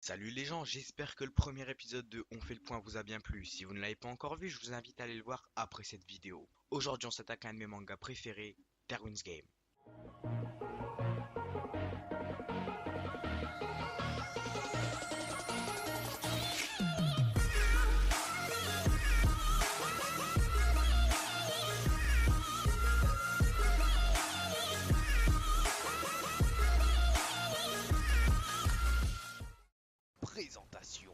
Salut les gens, j'espère que le premier épisode de On fait le point vous a bien plu. Si vous ne l'avez pas encore vu, je vous invite à aller le voir après cette vidéo. Aujourd'hui, on s'attaque à un de mes mangas préférés, Darwin's Game. Présentation.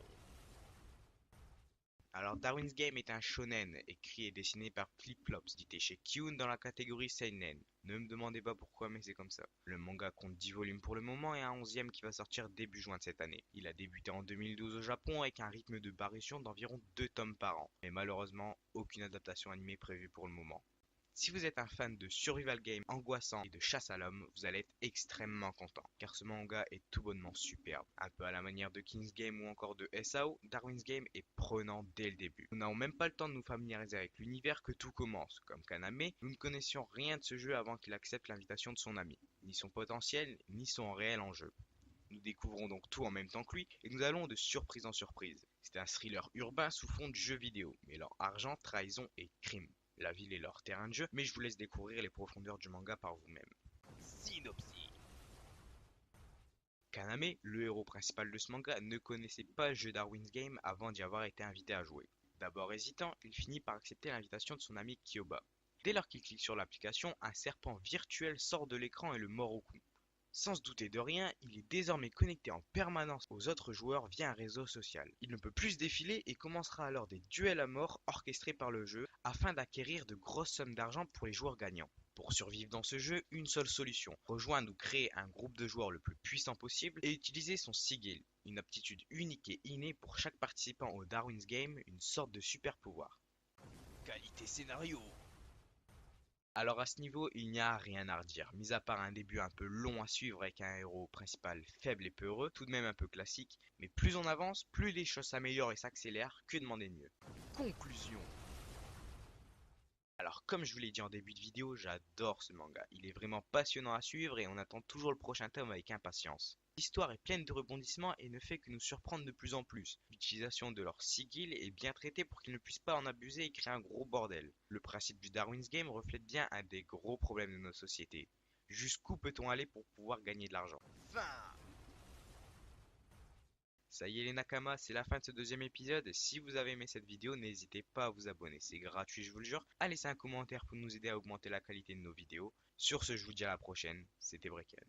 Alors, Darwin's Game est un shonen écrit et dessiné par Flip-Flops, édité chez Kyun dans la catégorie seinen. Ne me demandez pas pourquoi, mais c'est comme ça. Le manga compte 10 volumes pour le moment et un 11e qui va sortir début juin de cette année. Il a débuté en 2012 au Japon avec un rythme de parution d'environ 2 tomes par an. Mais malheureusement, aucune adaptation animée prévue pour le moment. Si vous êtes un fan de survival game angoissant et de chasse à l'homme, vous allez être extrêmement content, car ce manga est tout bonnement superbe. Un peu à la manière de King's Game ou encore de SAO, Darwin's Game est prenant dès le début. Nous n'avons même pas le temps de nous familiariser avec l'univers que tout commence. Comme Kaname, nous ne connaissions rien de ce jeu avant qu'il accepte l'invitation de son ami, ni son potentiel, ni son réel enjeu. Nous découvrons donc tout en même temps que lui et nous allons de surprise en surprise. C'est un thriller urbain sous fond de jeu vidéo, mêlant argent, trahison et crime. La ville est leur terrain de jeu, mais je vous laisse découvrir les profondeurs du manga par vous-même. Synopsis. Kaname, le héros principal de ce manga, ne connaissait pas le jeu Darwin's Game avant d'y avoir été invité à jouer. D'abord hésitant, il finit par accepter l'invitation de son ami Kyoba. Dès lors qu'il clique sur l'application, un serpent virtuel sort de l'écran et le mord au cou. Sans se douter de rien, il est désormais connecté en permanence aux autres joueurs via un réseau social. Il ne peut plus se défiler et commencera alors des duels à mort orchestrés par le jeu afin d'acquérir de grosses sommes d'argent pour les joueurs gagnants. Pour survivre dans ce jeu, une seule solution, rejoindre ou créer un groupe de joueurs le plus puissant possible et utiliser son sigil, une aptitude unique et innée pour chaque participant au Darwin's Game, une sorte de super pouvoir. Qualité scénario. Alors à ce niveau, il n'y a rien à redire, mis à part un début un peu long à suivre avec un héros principal faible et peureux, tout de même un peu classique, mais plus on avance, plus les choses s'améliorent et s'accélèrent, que demander de mieux. Conclusion. Alors comme je vous l'ai dit en début de vidéo, j'adore ce manga, il est vraiment passionnant à suivre et on attend toujours le prochain tome avec impatience. L'histoire est pleine de rebondissements et ne fait que nous surprendre de plus en plus. L'utilisation de leur sigil est bien traitée pour qu'ils ne puissent pas en abuser et créer un gros bordel. Le principe du Darwin's Game reflète bien un des gros problèmes de notre société. Jusqu'où peut-on aller pour pouvoir gagner de l'argent? Fin. Ça y est les Nakama, c'est la fin de ce deuxième épisode. Si vous avez aimé cette vidéo, n'hésitez pas à vous abonner, c'est gratuit je vous le jure. À laisser un commentaire pour nous aider à augmenter la qualité de nos vidéos. Sur ce, je vous dis à la prochaine, c'était Breaken.